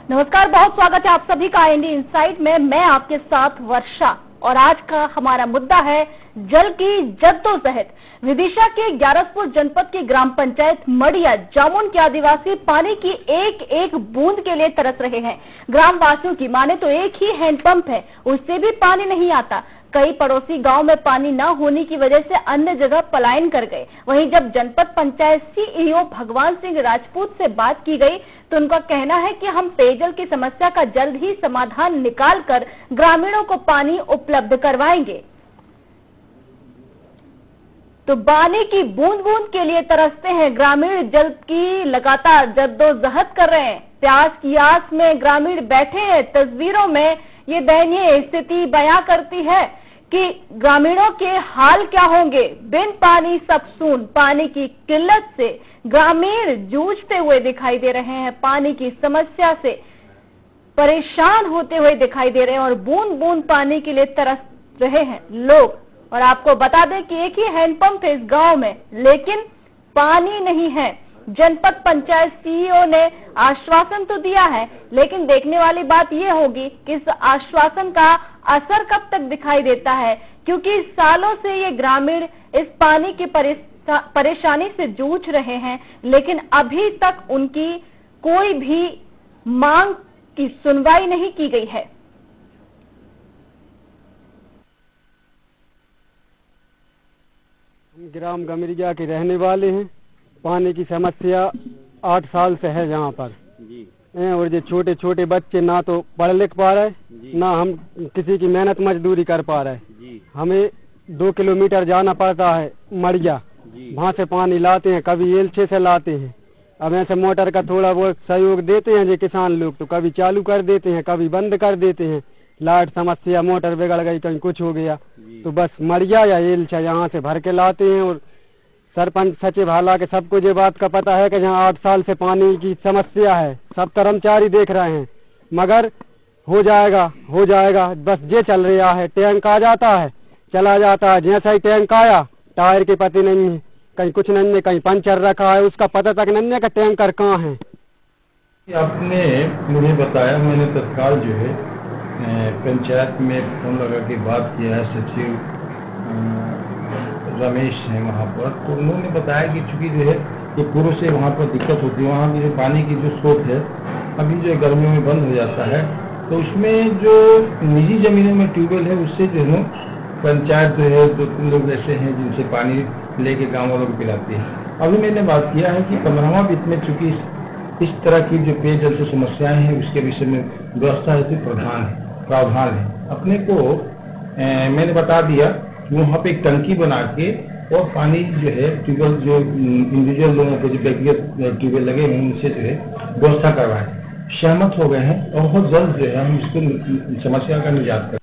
नमस्कार, बहुत स्वागत है आप सभी का इंडी इनसाइट में। मैं आपके साथ वर्षा और आज का हमारा मुद्दा है जल की जद्दोजहद। विदिशा के ग्यारसपुर जनपद की ग्राम पंचायत मड़िया जामुन के आदिवासी पानी की एक एक बूंद के लिए तरस रहे हैं। ग्राम वासियों की माने तो एक ही हैंडपंप है, उससे भी पानी नहीं आता। कई पड़ोसी गांव में पानी न होने की वजह से अन्य जगह पलायन कर गए। वहीं जब जनपद पंचायत सीईओ भगवान सिंह राजपूत से बात की गई तो उनका कहना है कि हम पेयजल की समस्या का जल्द ही समाधान निकालकर ग्रामीणों को पानी उपलब्ध करवाएंगे। तो पानी की बूंद बूंद के लिए तरसते हैं ग्रामीण, जल की लगातार जद्दोजहद कर रहे हैं। प्यास की आस में ग्रामीण बैठे हैं। तस्वीरों में ये दयनीय स्थिति बयां करती है कि ग्रामीणों के हाल क्या होंगे। बिन पानी सब सून, पानी की किल्लत से ग्रामीण जूझते हुए दिखाई दे रहे हैं, पानी की समस्या से परेशान होते हुए दिखाई दे रहे हैं और बूंद बूंद पानी के लिए तरस रहे हैं लोग। और आपको बता दें कि एक ही हैंडपंप है इस गांव में, लेकिन पानी नहीं है। जनपद पंचायत सीईओ ने आश्वासन तो दिया है, लेकिन देखने वाली बात यह होगी कि इस आश्वासन का असर कब तक दिखाई देता है, क्योंकि सालों से ये ग्रामीण इस पानी की परेशानी से जूझ रहे हैं, लेकिन अभी तक उनकी कोई भी मांग की सुनवाई नहीं की गई है। हम ग्राम गमरिया के रहने वाले हैं। पानी की समस्या 8 साल से है यहाँ पर जी। और ये छोटे छोटे बच्चे ना तो पढ़ लिख पा रहे, ना हम किसी की मेहनत मजदूरी कर पा रहे जी। हमें 2 किलोमीटर जाना पड़ता है मड़िया, वहाँ से पानी लाते हैं, कभी एलछे से लाते हैं। अब ऐसे मोटर का थोड़ा बहुत सहयोग देते हैं जो किसान लोग, तो कभी चालू कर देते हैं, कभी बंद कर देते हैं। लाइट समस्या, मोटर बिगड़ गई, कहीं कुछ हो गया तो बस मड़िया या एलछा यहाँ से भर के लाते हैं। और सरपंच सचिव हालांकि सबको ये बात का पता है कि यहाँ 8 साल से पानी की समस्या है, सब कर्मचारी देख रहे हैं, मगर हो जाएगा बस ये चल रहा है। टैंक आ जाता है, चला जाता है, जैसा ही टैंक आया टायर के पते नहीं है, कहीं कुछ नहीं है, कहीं पंचर रखा है, उसका पता तक नहीं है कि टैंकर कहाँ है। आपने मुझे बताया, मैंने तत्काल जो है पंचायत में फोन लगा के बात किया है। सचिव रमेश है वहाँ पर, तो उन्होंने बताया कि चूंकि जो है ये पूर्व से वहाँ पर दिक्कत होती है, वहाँ की जो पानी की जो स्रोत है अभी जो गर्मियों में बंद हो जाता है, तो उसमें जो निजी जमीनों में ट्यूबवेल है उससे जो है पंचायत जो है 2-3 लोग ऐसे हैं जिनसे पानी लेके गाँव वालों को पिलाती है। अभी मैंने बात किया है कि 15वां वित्त में चूंकि इस तरह की जो पेयजल से समस्याएं हैं उसके विषय में व्यवस्था हेतु प्रावधान है। अपने को मैंने बता दिया वहाँ पे एक टंकी बना के और पानी जो है ट्यूबवेल जो इंडिविजुअल लोगों को जो व्यक्तिगत ट्यूबवेल लगे हैं उनसे जो है व्यवस्था करवाएं। सहमत हो गए हैं और बहुत जल्द जो है हम इसको समस्या का निजात करें।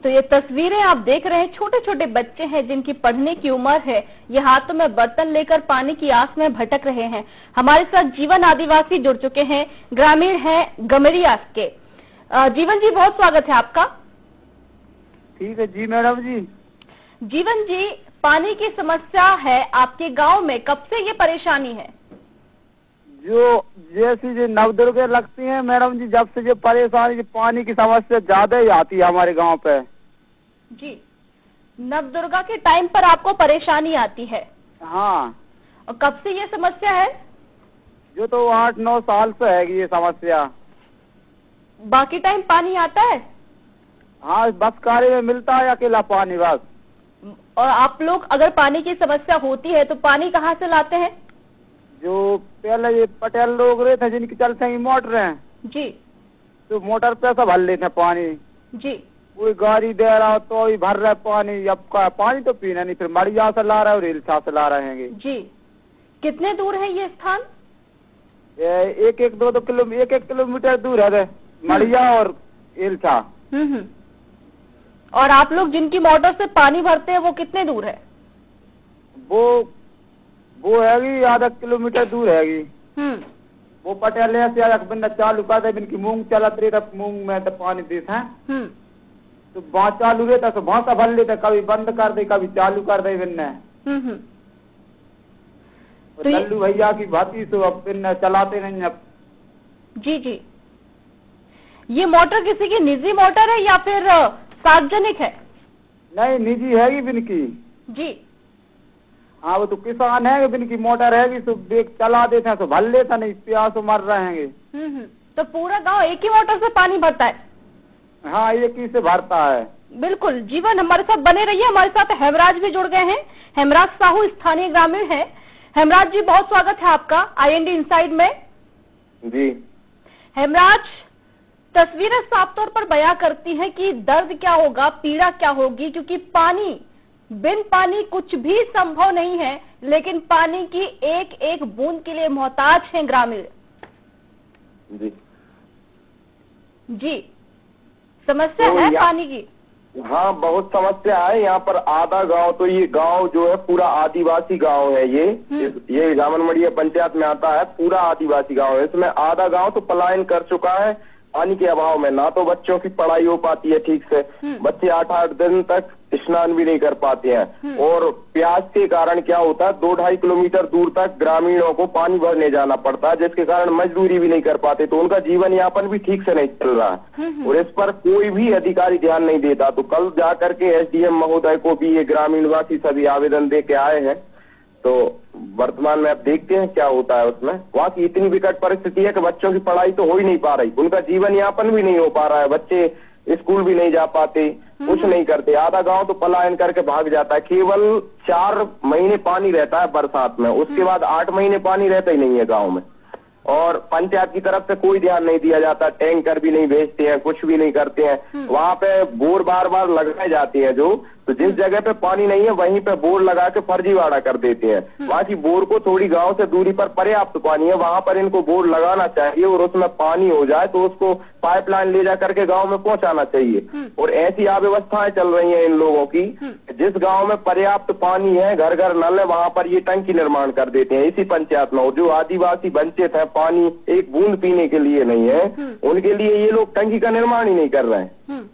तो ये तस्वीरें आप देख रहे हैं, छोटे छोटे बच्चे हैं जिनकी पढ़ने की उम्र है, ये हाथों में बर्तन लेकर पानी की आस में भटक रहे हैं। हमारे साथ जीवन आदिवासी जुड़ चुके हैं, ग्रामीण हैं गमरिया के। जीवन जी, बहुत स्वागत है आपका। ठीक है जी मैडम जी। जीवन जी, पानी की समस्या है आपके गांव में, कब से ये परेशानी है? जो जैसी जो नवदुर्गे लगती हैं मैडम जी, जब से जो परेशानी पानी की समस्या ज्यादा ही आती है हमारे गांव पे जी। नवदुर्गा के टाइम पर आपको परेशानी आती है? हाँ। और कब से ये समस्या है? जो तो 8-9 साल से है ये समस्या। बाकी टाइम पानी आता है? हाँ, बस कार्य में मिलता है अकेला पानी बस। और आप लोग अगर पानी की समस्या होती है तो पानी कहाँ से लाते हैं? जो पहले ये पटेल लोग रहे थे जिनकी चलते हैं मोटर हैं जी, तो मोटर पे सब भर लेते हैं पानी जी। कोई गाड़ी दे रहा हो तो ही भर रहा है पानी। अब का पानी तो पीना नहीं, फिर मड़िया से ला रहा है और इलछा से ला रहे हैं जी। कितने दूर है ये स्थान? 1-1 किलोमीटर दूर है मड़िया और इलछा। और आप लोग जिनकी मोटर से पानी भरते हैं वो कितने दूर है? वो हैगी आधा किलोमीटर दूर हैगी। वो पटेल से बंदा चालू कर दे, इनकी मूंग चलत रही था, मूंग में तो पानी देता है तो वहाँ चालू रहता तो वहाँ से भर लेता, कभी बंद कर दे कभी चालू कर दे बिन्ने। तो लल्लू भैया की भाती तो अब फिर चलाते नहीं अब। जी जी, ये मोटर किसी की निजी मोटर है या फिर सार्वजनिक है? नहीं, निजी है बिनकी जी। हाँ, वो तो किसान है, बिनकी मोटर है तो देख चला देते हैं तो भर लेता, नहीं प्यास मर रहेंगे। तो पूरा गांव एक ही मोटर से पानी भरता है? हाँ, एक ही से भरता है। बिल्कुल। जीवन, हमारे साथ बने रहिए। हमारे साथ हेमराज भी जुड़ गए हैं। हेमराज साहू स्थानीय ग्रामीण है। हेमराज जी, बहुत स्वागत है आपका IND इनसाइड में। जी। हेमराज, तस्वीरें साफ तौर पर बयां करती हैं कि दर्द क्या होगा, पीड़ा क्या होगी, क्योंकि पानी, बिन पानी कुछ भी संभव नहीं है, लेकिन पानी की एक एक बूंद के लिए मोहताज हैं ग्रामीण। जी जी, समस्या है पानी की? हाँ, बहुत समस्या है यहाँ पर। आधा गांव तो ये गांव जो है पूरा आदिवासी गांव है। ये जामनमड़िया पंचायत में आता है, पूरा आदिवासी गांव है। इसमें आधा गांव तो पलायन कर चुका है पानी के अभाव में। ना तो बच्चों की पढ़ाई हो पाती है ठीक से, बच्चे 8-8 दिन तक स्नान भी नहीं कर पाते हैं। और प्यास के कारण क्या होता है, 2-2.5 किलोमीटर दूर तक ग्रामीणों को पानी भरने जाना पड़ता है, जिसके कारण मजदूरी भी नहीं कर पाते, तो उनका जीवन यापन भी ठीक से नहीं चल रहा है। और इस पर कोई भी अधिकारी ध्यान नहीं देता। तो कल जाकर के SDM महोदय को भी ये ग्रामीणवासी सभी आवेदन दे के आए हैं। तो वर्तमान में अब देखते हैं क्या होता है उसमें। वहाँ की इतनी विकट परिस्थिति है कि बच्चों की पढ़ाई तो हो ही नहीं पा रही, उनका जीवन यापन भी नहीं हो पा रहा है, बच्चे स्कूल भी नहीं जा पाते, कुछ नहीं करते। आधा गांव तो पलायन करके भाग जाता है। केवल 4 महीने पानी रहता है बरसात में, उसके बाद 8 महीने पानी रहता ही नहीं है गांव में। और पंचायत की तरफ से कोई ध्यान नहीं दिया जाता, टैंकर भी नहीं भेजते हैं, कुछ भी नहीं करते हैं। वहाँ पे बोर बार बार लगाए जाते हैं, जो तो जिस जगह पे पानी नहीं है वहीं पे बोर लगा के फर्जीवाड़ा कर देते हैं। वहाँ की बोर को थोड़ी गांव से दूरी पर पर्याप्त पानी है, वहाँ पर इनको बोर लगाना चाहिए और उसमें पानी हो जाए तो उसको पाइपलाइन ले जा करके गांव में पहुंचाना चाहिए। और ऐसी अव्यवस्थाएं चल रही हैं इन लोगों की, जिस गांव में पर्याप्त पानी है, घर घर नल है, वहाँ पर ये टंकी निर्माण कर देते हैं इसी पंचायत में। और जो आदिवासी वंचित है, पानी एक बूंद पीने के लिए नहीं है, उनके लिए ये लोग टंकी का निर्माण ही नहीं कर रहे हैं।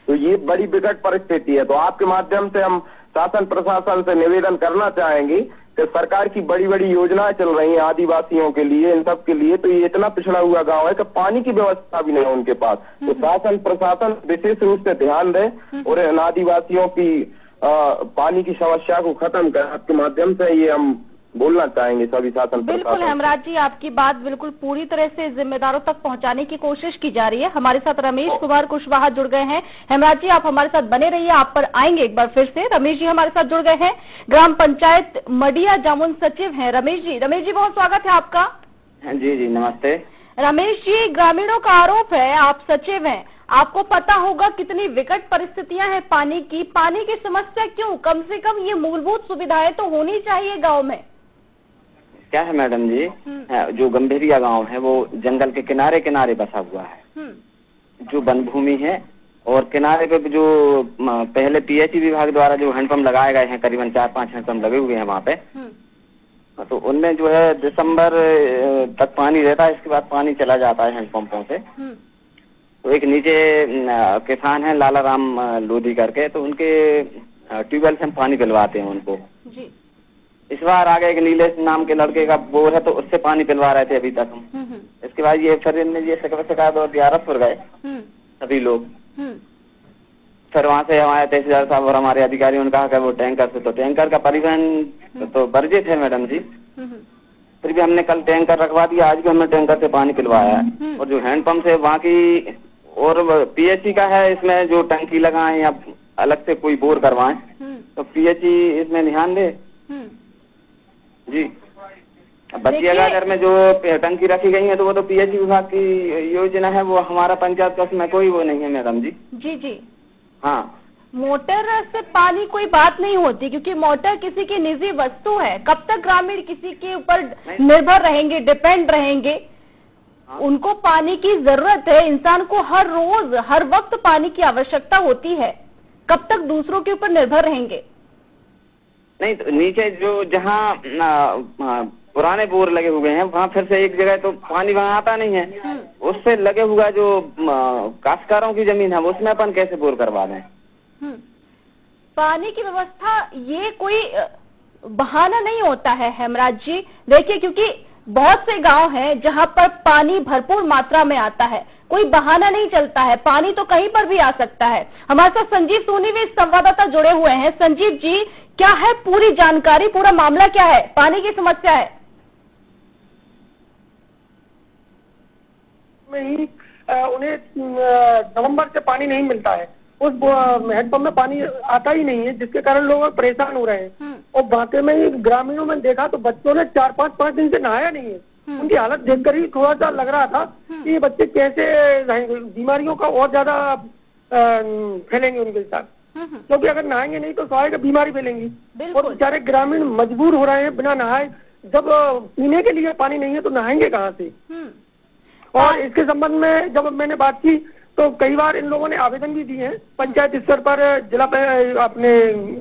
तो ये बड़ी विकट परिस्थिति है। तो आपके माध्यम से हम शासन प्रशासन से निवेदन करना चाहेंगे कि सरकार की बड़ी बड़ी योजनाएं चल रही हैं आदिवासियों के लिए, इन सब के लिए। तो ये इतना पिछड़ा हुआ गांव है कि पानी की व्यवस्था भी नहीं है उनके पास। तो शासन प्रशासन विशेष रूप से ध्यान दे और इन आदिवासियों की पानी की समस्या को खत्म कर। आपके माध्यम से ये हम बोलना चाहेंगे सभी शासन। बिल्कुल हेमराज जी, आपकी बात बिल्कुल पूरी तरह से जिम्मेदारों तक पहुंचाने की कोशिश की जा रही है। हमारे साथ रमेश कुमार कुशवाहा जुड़ गए हैं। हेमराज जी, आप हमारे साथ बने रहिए, आप पर आएंगे एक बार फिर से। रमेश जी हमारे साथ जुड़ गए हैं, ग्राम पंचायत मडिया जामुन सचिव हैं रमेश जी बहुत स्वागत है आपका। जी नमस्ते। रमेश जी, ग्रामीणों का आरोप है आप सचिव हैं, आपको पता होगा कितनी विकट परिस्थितियां हैं पानी की समस्या क्यों? कम से कम ये मूलभूत सुविधाएं तो होनी चाहिए गाँव में। क्या है मैडम जी, जो गंभीरिया गांव है वो जंगल के किनारे किनारे बसा हुआ है, जो वन भूमि है। और किनारे पे जो पहले PHE विभाग द्वारा जो हैंडपंप लगाए गए हैं, करीबन 4-5 हैंडपंप लगे हुए हैं वहाँ पे। तो उनमें जो है दिसंबर तक पानी रहता है, इसके बाद पानी चला जाता है हैंडपंपों से। तो एक नीचे किसान है लाला राम लोधी करके, तो उनके ट्यूबवेल से हम पानी पिलवाते हैं उनको। इस बार आगे एक नीलेश नाम के लड़के का बोर है, तो उससे पानी पिलवा रहे थे अभी तक हम। इसके बाद ये फिर ये शिकायत और दियारतपुर गए सभी लोग। फिर वहाँ से हमारे तहसीलदार साहब और हमारे अधिकारियों ने कहा कि वो टैंकर से, तो टैंकर का परिवहन तो वर्जित है मैडम जी। फिर भी हमने कल टैंकर रखवा दिया, आज भी हमने टैंकर से पानी पिलवाया है। और जो हैंडपंप है वहाँ की और PHE का है, इसमें जो टंकी लगाएं या अलग से कोई बोर करवाएं, तो PHE इसमें ध्यान दे जी। बच्चियाघर में जो टंकी रखी गई है तो वो तो PHE विभाग की योजना है, वो हमारा पंचायत का उसमें कोई वो नहीं है मैडम जी। जी हाँ, मोटर से पानी कोई बात नहीं होती, क्योंकि मोटर किसी की निजी वस्तु है। कब तक ग्रामीण किसी के ऊपर निर्भर रहेंगे, डिपेंड रहेंगे? उनको पानी की जरूरत है, इंसान को हर रोज हर वक्त पानी की आवश्यकता होती है। कब तक दूसरों के ऊपर निर्भर रहेंगे? नहीं, तो नीचे जो जहाँ पुराने बोर लगे हुए हैं वहाँ फिर से एक जगह तो पानी वहाँ आता नहीं है, उससे लगे हुआ जो काश्तकारों की जमीन है उसमें अपन कैसे बोर करवा दें? पानी की व्यवस्था ये कोई बहाना नहीं होता है हेमराज जी। देखिए, क्योंकि बहुत से गांव हैं जहां पर पानी भरपूर मात्रा में आता है, कोई बहाना नहीं चलता है, पानी तो कहीं पर भी आ सकता है। हमारे साथ संजीव सोनी भी संवाददाता जुड़े हुए हैं। संजीव जी, क्या है पूरी जानकारी, पूरा मामला क्या है, पानी की समस्या है? में ही उन्हें नवंबर से पानी नहीं मिलता है, उस हैंडपंप में पानी आता ही नहीं है, जिसके कारण लोग परेशान हो रहे हैं। और वाकई में ग्रामीणों में देखा तो बच्चों ने 4-5 दिन से नहाया नहीं है। उनकी हालत देखकर ही थोड़ा सा लग रहा था कि ये बच्चे कैसे रहेंगे, बीमारियों का और ज्यादा फैलेंगे उनके साथ, क्योंकि अगर नहाएंगे नहीं तो स्वाभाविक बीमारी फैलेंगी। और बेचारे ग्रामीण मजबूर हो रहे हैं बिना नहाए। जब पीने के लिए पानी नहीं है तो नहाएंगे कहाँ से? और इसके संबंध में जब मैंने बात की तो कई बार इन लोगों ने आवेदन भी दिए हैं, पंचायत स्तर पर, जिला अपने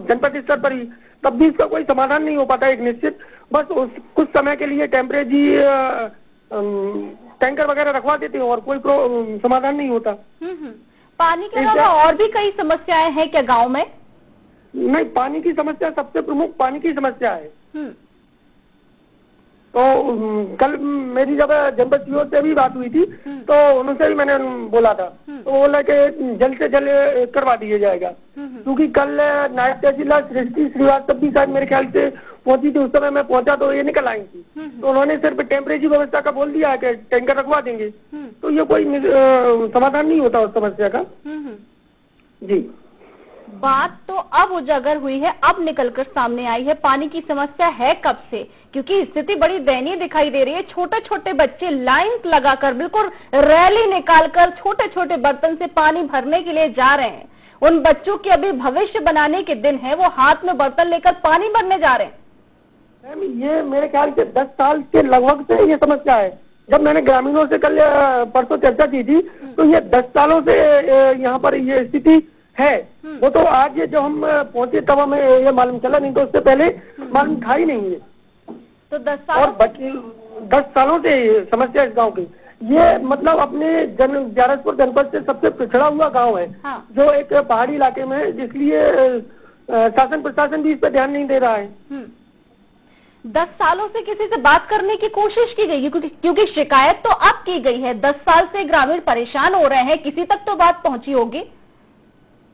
जनपद स्तर पर ही, तब भी इसका कोई समाधान नहीं हो पाता एक निश्चित। बस कुछ समय के लिए टेम्परेरी टैंकर वगैरह रखवा देते हैं और कोई समाधान नहीं होता। पानी के अलावा और भी कई समस्याएं हैं क्या गांव में? नहीं, पानी की समस्या सबसे प्रमुख पानी की समस्या है। तो कल मेरी जब जनपद सीओ से भी बात हुई थी तो उनसे भी मैंने बोला था, तो बोला कि जल्द से जल्द करवा दिया जाएगा। क्योंकि कल नायब तहसीलदार सृष्टि श्रीवास्तव भी शायद मेरे ख्याल से पहुंची थी, उस समय मैं पहुंचा तो ये निकल आई थी। तो उन्होंने सिर्फ टेम्परेरी व्यवस्था का बोल दिया है कि टैंकर रखवा देंगे, तो ये कोई समाधान नहीं होता उस समस्या का। जी, बात तो अब उजागर हुई है, अब निकलकर सामने आई है। पानी की समस्या है कब से? क्योंकि स्थिति बड़ी दयनीय दिखाई दे रही है। छोटे छोटे बच्चे लाइन लगाकर, बिल्कुल रैली निकालकर छोटे छोटे बर्तन से पानी भरने के लिए जा रहे हैं। उन बच्चों के अभी भविष्य बनाने के दिन है, वो हाथ में बर्तन लेकर पानी भरने जा रहे हैं। ये मेरे ख्याल से 10 साल के लगभग से ये समस्या है। जब मैंने ग्रामीणों से कल परसों चर्चा की थी तो ये 10 सालों से यहाँ पर ये स्थिति है। वो तो आज जब हम पहुंचे तब हमें ये मालूम चला, नहीं तो उससे पहले मालूम था ही नहीं है। तो 10 साल और 10 सालों से समस्या इस गांव की। ये मतलब अपने ग्यारसपुर जनपद से सबसे पिछड़ा हुआ गांव है। हाँ। जो एक पहाड़ी इलाके में है, जिसलिए शासन प्रशासन भी इस पर ध्यान नहीं दे रहा है। 10 सालों से किसी से बात करने की कोशिश की गई, क्योंकि शिकायत तो अब की गई है। 10 साल से ग्रामीण परेशान हो रहे हैं, किसी तक तो बात पहुंची होगी।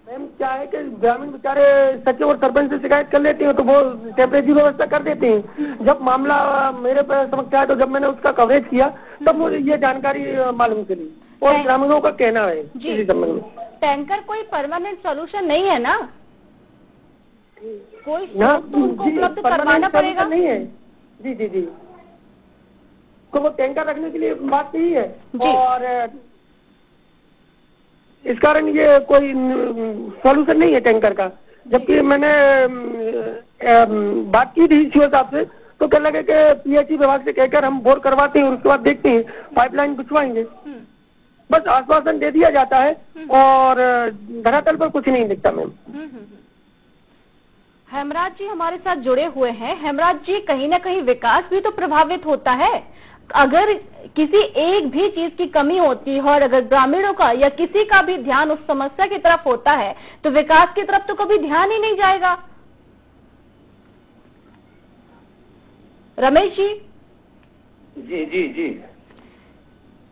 मैम क्या है कि ग्रामीण बेचारे सचिव और सरपंच से शिकायत कर लेते हैं तो वो टेम्परेरी व्यवस्था कर देते हैं। जब मामला मेरे समक्ष आया तो जब मैंने उसका कवरेज किया तब मुझे ये जानकारी मालूम चली। और ग्रामीणों का कहना है इसी संबंध में टैंकर कोई परमानेंट सोल्यूशन नहीं है ना, कोई तो उनको उपलब्ध करवाना पड़ेगा। नहीं है जी जी जी, तो वो टैंकर रखने के लिए बात नहीं है। और इस कारण ये कोई सॉल्यूशन नहीं है टैंकर का। जबकि मैंने बात की थी सीओ साहब से तो कहने लगे कि पीएचई विभाग से कहकर हम बोर करवाते हैं और उसके बाद देखते हैं पाइपलाइन बिछवाएंगे। बस आश्वासन दे दिया जाता है और धरातल पर कुछ नहीं दिखता। मैम हेमराज जी हमारे साथ जुड़े हुए हैं। हेमराज जी, कहीं ना कहीं विकास भी तो प्रभावित होता है। अगर किसी एक भी चीज की कमी होती है और अगर ग्रामीणों का या किसी का भी ध्यान उस समस्या की तरफ होता है तो विकास की तरफ तो कभी ध्यान ही नहीं जाएगा। रमेश जी। जी जी जी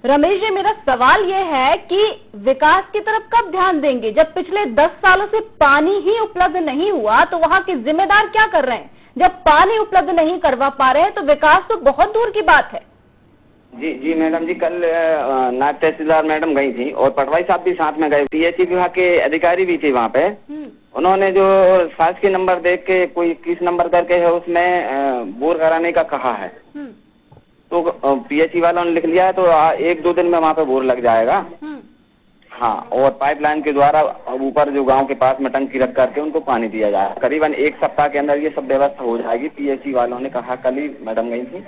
रमेश जी, मेरा सवाल यह है कि विकास की तरफ कब ध्यान देंगे? जब पिछले 10 सालों से पानी ही उपलब्ध नहीं हुआ तो वहां के जिम्मेदार क्या कर रहे हैं? जब पानी उपलब्ध नहीं करवा पा रहे हैं तो विकास तो बहुत दूर की बात है। जी जी मैडम जी, कल नायब तहसीलदार मैडम गई थी और पटवारी साहब भी साथ में गए। पीएचई विभाग के अधिकारी भी थे वहाँ पे। उन्होंने जो शासकीय नंबर देख के कोई 21 नंबर करके है उसमें बोर कराने का कहा है। तो पीएचई वालों ने लिख लिया है तो 1-2 दिन में वहाँ पे बोर लग जाएगा। हाँ, और पाइपलाइन के द्वारा ऊपर जो गांव के पास में टंकी रख करके उनको पानी दिया जाए। करीबन 1 सप्ताह के अंदर ये सब व्यवस्था हो जाएगी, पीएचई वालों ने कहा। कल ही मैडम गई थी।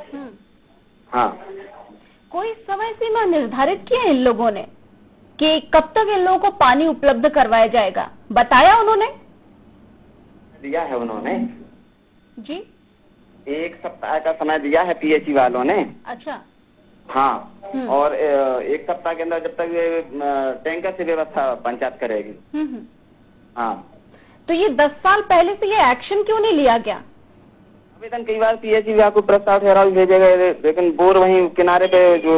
हाँ, कोई समय सीमा निर्धारित की है इन लोगों ने कि कब तक इन लोगों को पानी उपलब्ध करवाया जाएगा? बताया उन्होंने? दिया है उन्होंने जी, 1 सप्ताह का समय दिया है पीएचई वालों ने। अच्छा। हाँ, और 1 सप्ताह के अंदर जब तक ये टैंकर से व्यवस्था पंचायत करेगी। हाँ, तो ये 10 साल पहले से ये एक्शन क्यों नहीं लिया गया? आवेदन कई बार पीएचई विभाग को प्रस्ताव ठहराव भेजे गए, लेकिन बोर वहीं किनारे पे जो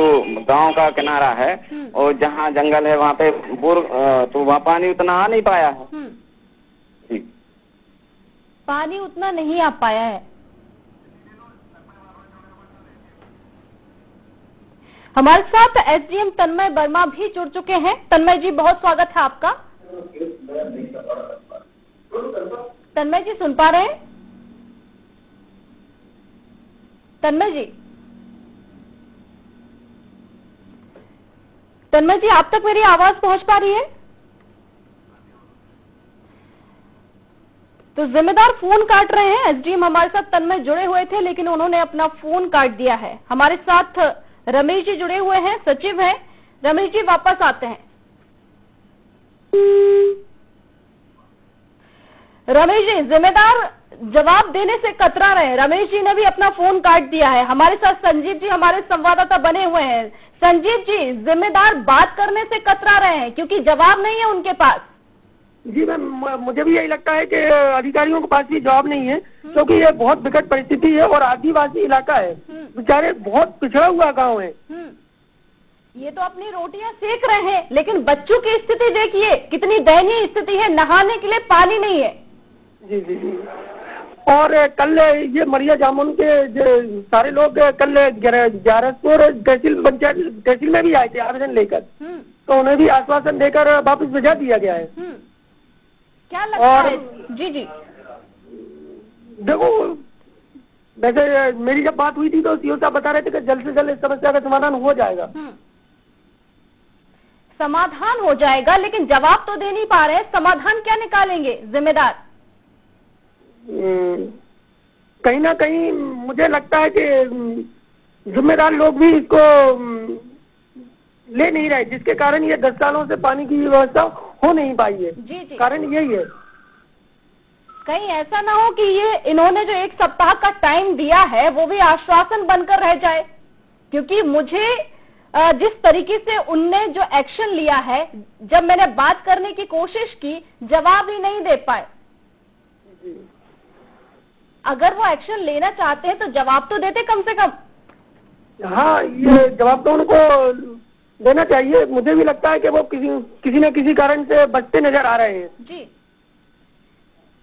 गांव का किनारा है और जहां जंगल है वहां पे बोर, तो वहां पानी उतना आ नहीं पाया है। जी, पानी उतना नहीं आ पाया है। हमारे साथ एसडीएम तन्मय वर्मा भी जुड़ चुके हैं। तन्मय जी, बहुत स्वागत है आपका। तन्मय जी, सुन पा रहे हैं? तन्मय जी, तन्मय जी, आप तक मेरी आवाज पहुंच पा रही है? तो जिम्मेदार फोन काट रहे हैं। एसडीएम हमारे साथ तन्मय जुड़े हुए थे, लेकिन उन्होंने अपना फोन काट दिया है। हमारे साथ रमेश जी जुड़े हुए हैं, सचिव हैं। रमेश जी, वापस आते हैं। रमेश जी, जिम्मेदार जवाब देने से कतरा रहे हैं। रमेश जी ने भी अपना फोन काट दिया है। हमारे साथ संजीव जी, हमारे संवाददाता बने हुए हैं। संजीव जी, जिम्मेदार बात करने से कतरा रहे हैं क्योंकि जवाब नहीं है उनके पास। जी मैम, मुझे भी यही लगता है कि अधिकारियों के पास भी जवाब नहीं है, क्योंकि ये बहुत विकट परिस्थिति है और आदिवासी इलाका है, बेचारे बहुत पिछड़ा हुआ गांव है। ये तो अपनी रोटियां सेक रहे हैं, लेकिन बच्चों की स्थिति देखिए, कितनी दयनीय स्थिति है। नहाने के लिए पानी नहीं है। जी जी जी। और कल ये मरिया जामुन के जो सारे लोग कल ग्यारसपुर तहसील में भी आए थे आवेदन लेकर, तो उन्हें भी आश्वासन देकर वापस भेजा दिया गया है। क्या लगता है? जी जी, देखो, वैसे मेरी जब बात हुई थी तो सीओ साहब बता रहे थे कि जल्द से जल्द इस समस्या का समाधान हो जाएगा। समाधान हो जाएगा, लेकिन जवाब तो दे नहीं पा रहे। समाधान क्या निकालेंगे जिम्मेदार? कहीं ना कहीं मुझे लगता है कि जिम्मेदार लोग भी इसको ले नहीं रहे, जिसके कारण ये 10 सालों से पानी की व्यवस्था हो नहीं पाई है। जी जी, कारण यही है। कहीं ऐसा ना हो कि ये इन्होंने जो 1 सप्ताह का टाइम दिया है वो भी आश्वासन बनकर रह जाए, क्योंकि मुझे जिस तरीके से उनने जो एक्शन लिया है, जब मैंने बात करने की कोशिश की, जवाब ही नहीं दे पाए। अगर वो एक्शन लेना चाहते हैं तो जवाब तो देते कम से कम। हाँ, ये जवाब तो उनको देना चाहिए। मुझे भी लगता है कि वो किसी न किसी कारण से बचते नजर आ रहे हैं। जी,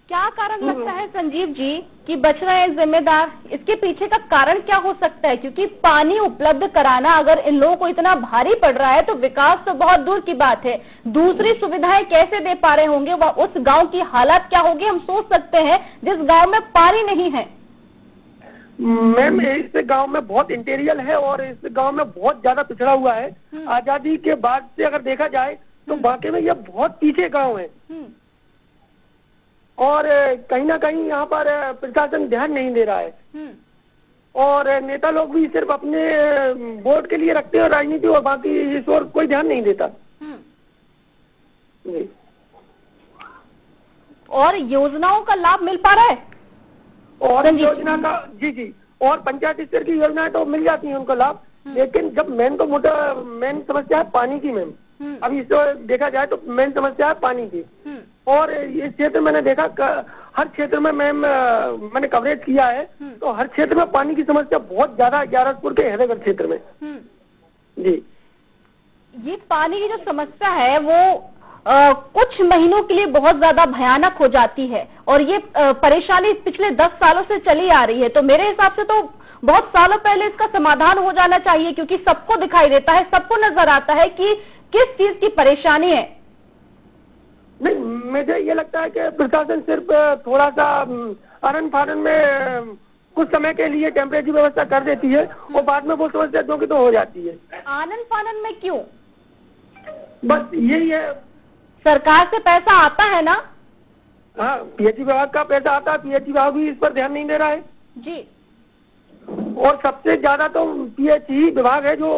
क्या कारण लगता है संजीव जी कि बच रहे हैं जिम्मेदार? इसके पीछे का कारण क्या हो सकता है? क्योंकि पानी उपलब्ध कराना अगर इन लोगों को इतना भारी पड़ रहा है तो विकास तो बहुत दूर की बात है, दूसरी सुविधाएं कैसे दे पा रहे होंगे? वह उस गांव की हालत क्या होगी, हम सोच सकते हैं, जिस गांव में पानी नहीं है। मैम, इस गांव में बहुत इंटीरियल है और इस गांव में बहुत ज्यादा पिछड़ा हुआ है। आजादी के बाद से अगर देखा जाए तो वाकई में यह बहुत पीछे गांव है और कहीं ना कहीं यहाँ पर प्रशासन ध्यान नहीं दे रहा है और नेता लोग भी सिर्फ अपने वोट के लिए रखते हैं राजनीति, और बाकी इस ओर कोई ध्यान नहीं देता। जी। और योजनाओं का लाभ मिल पा रहा है? और योजना का जी, और पंचायत स्तर की योजनाएं तो मिल जाती हैं उनको लाभ, लेकिन जब मेन समस्या है पानी की। मैम, अभी इसको देखा जाए तो मेन समस्या है पानी की। और इस क्षेत्र मैंने देखा हर क्षेत्र में मैम मैंने कवरेज किया है, तो हर क्षेत्र में पानी की समस्या बहुत ज्यादा है। ग्यारसपुर के हैदरगढ़ क्षेत्र में जी, ये पानी की जो समस्या है वो कुछ महीनों के लिए बहुत ज्यादा भयानक हो जाती है और ये परेशानी पिछले 10 सालों से चली आ रही है। तो मेरे हिसाब से तो बहुत सालों पहले इसका समाधान हो जाना चाहिए, क्योंकि सबको दिखाई देता है, सबको नजर आता है कि किस चीज की परेशानी है। नहीं, मुझे ये लगता है कि प्रशासन सिर्फ थोड़ा सा आनन फानन में कुछ समय के लिए टेम्परेरी व्यवस्था कर देती है और बाद में वो समस्या जो कि तो हो जाती है। आनन फानन में क्यों? बस यही है, सरकार से पैसा आता है ना। हाँ, पीएचई विभाग का पैसा आता है, पीएचई विभाग भी इस पर ध्यान नहीं दे रहा है जी। और सबसे ज्यादा तो पीएचई विभाग है जो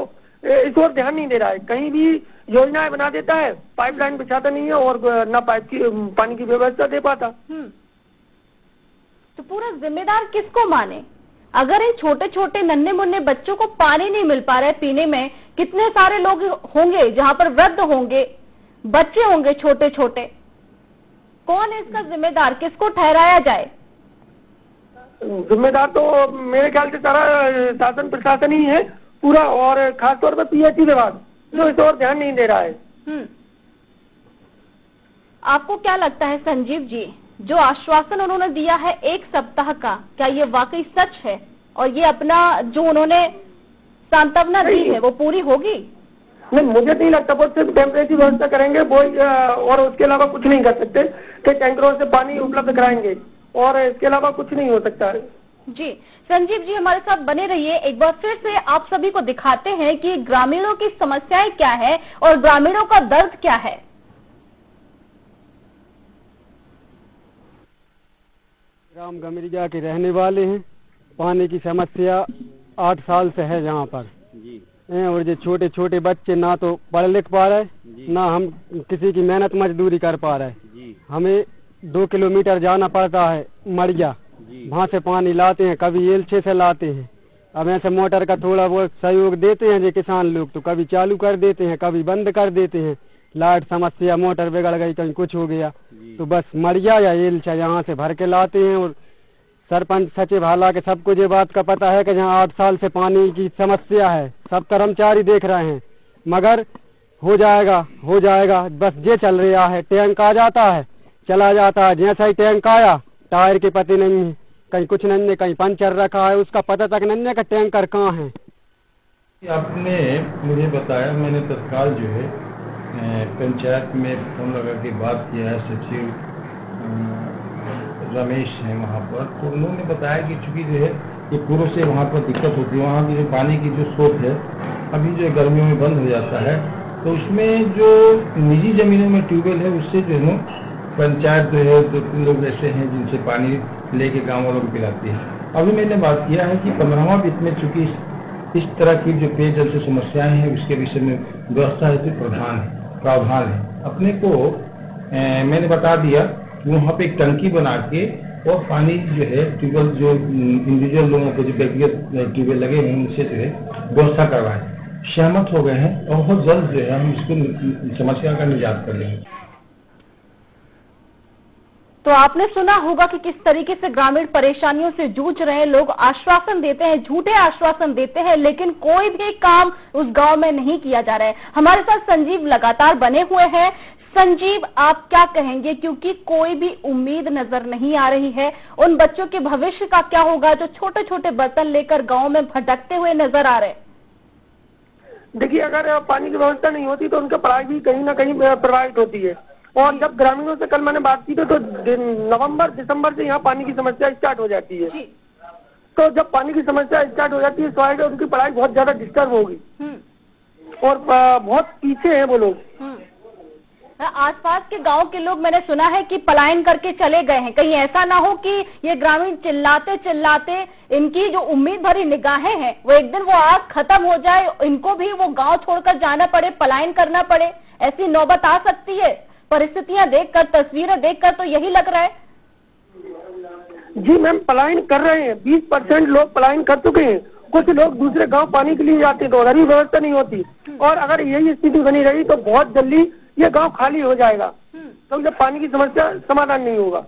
इस ओर ध्यान नहीं दे रहा है। कहीं भी योजनाएं बना देता है, पाइपलाइन बिछाता नहीं है और न पानी की व्यवस्था दे पाता। तो पूरा जिम्मेदार किसको माने? अगर इन छोटे छोटे नन्हे मुन्ने बच्चों को पानी नहीं मिल पा रहा है पीने में, कितने सारे लोग होंगे जहाँ पर वृद्ध होंगे, बच्चे होंगे छोटे छोटे। कौन है इसका जिम्मेदार? किसको ठहराया जाए? जिम्मेदार तो मेरे ख्याल से सारा शासन प्रशासन ही है पूरा, और खासतौर पर पीएचई विभाग जो इस ओर ध्यान नहीं दे रहा है। आपको क्या लगता है संजीव जी, जो आश्वासन उन्होंने दिया है 1 सप्ताह का, क्या ये वाकई सच है और ये अपना जो उन्होंने सांत्वना दी है वो पूरी होगी? नहीं, मुझे नहीं लगता। वो सिर्फ टेम्परेचर व्यवस्था करेंगे वो, और उसके अलावा कुछ नहीं कर सकते कि टैंकरों से पानी उपलब्ध कराएंगे, और इसके अलावा कुछ नहीं हो सकता है। जी संजीव जी हमारे साथ बने रहिए। एक बार फिर से आप सभी को दिखाते हैं कि ग्रामीणों की समस्याएं क्या है और ग्रामीणों का दर्द क्या है। ग्राम गमरिया के रहने वाले हैं। पानी की समस्या 8 साल से है यहाँ पर जी। और जो छोटे छोटे बच्चे ना तो पढ़ लिख पा रहे, ना हम किसी की मेहनत मजदूरी कर पा रहे जी। हमें 2 किलोमीटर जाना पड़ता है मड़िया, वहाँ से पानी लाते हैं, कभी एलछे से लाते हैं। अब ऐसे मोटर का थोड़ा बहुत सहयोग देते हैं जो किसान लोग, तो कभी चालू कर देते हैं, कभी बंद कर देते हैं। लाइट समस्या, मोटर बिगड़ गई, कहीं कुछ हो गया तो बस मड़िया या एलछा यहाँ से भर के लाते हैं। और सरपंच सचिव हालांकि सबको ये बात का पता है कि यहाँ 8 साल से पानी की समस्या है, सब कर्मचारी देख रहे हैं, मगर हो जाएगा बस ये चल रहा है। टैंक आ जाता है चला जाता है, जैसा ही टैंक आया टायर के पते नहीं है, कहीं कुछ नहीं है, कहीं पंचर रखा है, उसका पता तक नहीं है कि टैंकर कहाँ है। आपने मुझे बताया, मैंने तत्काल जो है पंचायत में फोन लगा के बात किया है, सचिव रमेश है वहाँ पर, तो उन्होंने बताया कि चूंकि जो है ये पूर्व से वहाँ पर दिक्कत होती है, वहाँ की जो पानी की जो स्रोत है अभी जो गर्मियों में बंद हो जाता है, तो उसमें जो निजी जमीनों में ट्यूबवेल है उससे जो है पंचायत जो है 2-3 लोग ऐसे हैं जिनसे पानी लेके गाँव वालों को पिलाती है। अभी मैंने बात किया है कि 15वां वित्त में चूंकि इस तरह की जो पेयजल से समस्याएं हैं उसके विषय में व्यवस्था हेतु प्रावधान है। अपने को मैंने बता दिया कि वहाँ पे एक टंकी बना के और पानी जो है ट्यूबवेल जो इंडिविजुअल लोगों को जो व्यक्तिगत ट्यूबवेल लगे हैं उनसे जो है व्यवस्था करवाएं। सहमत हो गए हैं और बहुत जल्द जो है हम इसको समस्या का निजात कर लेंगे। तो आपने सुना होगा कि किस तरीके से ग्रामीण परेशानियों से जूझ रहे हैं। लोग आश्वासन देते हैं, झूठे आश्वासन देते हैं, लेकिन कोई भी काम उस गांव में नहीं किया जा रहा है। हमारे साथ संजीव लगातार बने हुए हैं। संजीव, आप क्या कहेंगे, क्योंकि कोई भी उम्मीद नजर नहीं आ रही है। उन बच्चों के भविष्य का क्या होगा जो छोटे छोटे बर्तन लेकर गाँव में भटकते हुए नजर आ रहे हैं? देखिए, अगर पानी की व्यवस्था नहीं होती तो उनकी पढ़ाई भी कहीं ना कहीं प्रभावित होती है। और जब ग्रामीणों से कल मैंने बात की तो नवंबर दिसंबर से यहाँ पानी की समस्या स्टार्ट हो जाती है। तो जब पानी की समस्या स्टार्ट हो जाती है स्वाभाविक है उनकी पढ़ाई बहुत ज्यादा डिस्टर्ब होगी और बहुत पीछे हैं वो लोग। आसपास के गांव के लोग मैंने सुना है कि पलायन करके चले गए हैं। कहीं ऐसा ना हो कि ये ग्रामीण चिल्लाते चिल्लाते इनकी जो उम्मीद भरी निगाहें हैं वो एक दिन वो आग खत्म हो जाए, इनको भी वो गांव छोड़कर जाना पड़े, पलायन करना पड़े, ऐसी नौबत आ सकती है। परिस्थितियां देखकर, तस्वीरें देखकर तो यही लग रहा है। जी मैम, पलायन कर रहे हैं, 20% लोग पलायन कर चुके हैं। कुछ लोग दूसरे गांव पानी के लिए जाते तो उधर भी व्यवस्था नहीं होती, और अगर यही स्थिति बनी रही तो बहुत जल्दी ये गांव खाली हो जाएगा, तो जब पानी की समस्या समाधान नहीं होगा।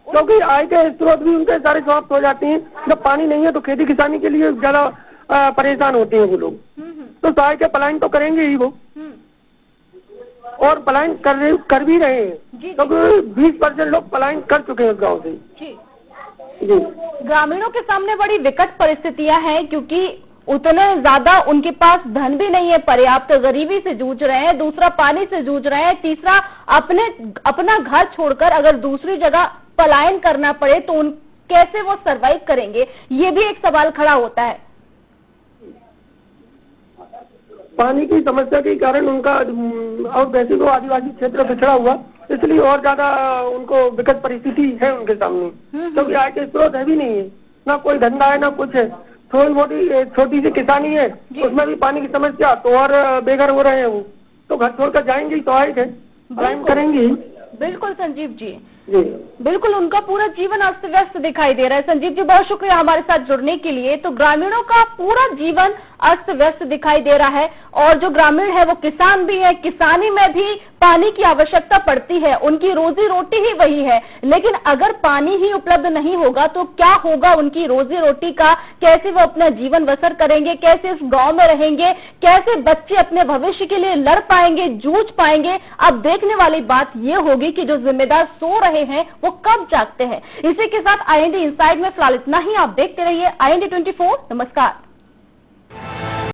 क्योंकि आय के स्रोत भी उनके सारे समाप्त हो जाते हैं। जब पानी नहीं है तो खेती किसानी के लिए ज्यादा परेशान होते हैं वो लोग, तो सहाय के पलायन तो करेंगे ही वो, और पलायन कर भी रहे हैं, क्योंकि 20% लोग पलायन कर चुके हैं उस गाँव से। जी, ग्रामीणों के सामने बड़ी विकट परिस्थितियां हैं, क्योंकि उतने ज्यादा उनके पास धन भी नहीं है, पर्याप्त गरीबी से जूझ रहे हैं, दूसरा पानी से जूझ रहे हैं, तीसरा अपना घर छोड़कर अगर दूसरी जगह पलायन करना पड़े तो कैसे वो सरवाइव करेंगे, ये भी एक सवाल खड़ा होता है। पानी की समस्या के कारण उनका, और वैसे तो आदिवासी क्षेत्र पिछड़ा हुआ, इसलिए और ज्यादा उनको विकट परिस्थिति है उनके सामने, क्योंकि आय के स्रोत है भी नहीं है, ना कोई धंधा है ना कुछ है। थोड़ी मोटी छोटी सी किसानी है, उसमें भी पानी की समस्या, तो और बेघर हो रहे हैं वो, तो घर छोड़कर जाएंगे ही, स्वाभाविक है, पलायन करेंगे। बिल्कुल संजीव जी, बिल्कुल उनका पूरा जीवन अस्त व्यस्त दिखाई दे रहा है। संजीव जी, बहुत शुक्रिया हमारे साथ जुड़ने के लिए। तो ग्रामीणों का पूरा जीवन अस्त व्यस्त दिखाई दे रहा है। और जो ग्रामीण है वो किसान भी है, किसानी में भी पानी की आवश्यकता पड़ती है, उनकी रोजी रोटी ही वही है। लेकिन अगर पानी ही उपलब्ध नहीं होगा तो क्या होगा उनकी रोजी रोटी का, कैसे वो अपना जीवन बसर करेंगे, कैसे इस गांव में रहेंगे, कैसे बच्चे अपने भविष्य के लिए लड़ पाएंगे, जूझ पाएंगे। अब देखने वाली बात ये होगी कि जो जिम्मेदार सो रहे हैं वो कब जागते हैं। इसी के साथ IND इनसाइड में फिलहाल इतना ही। आप देखते रहिए IND 24। नमस्कार।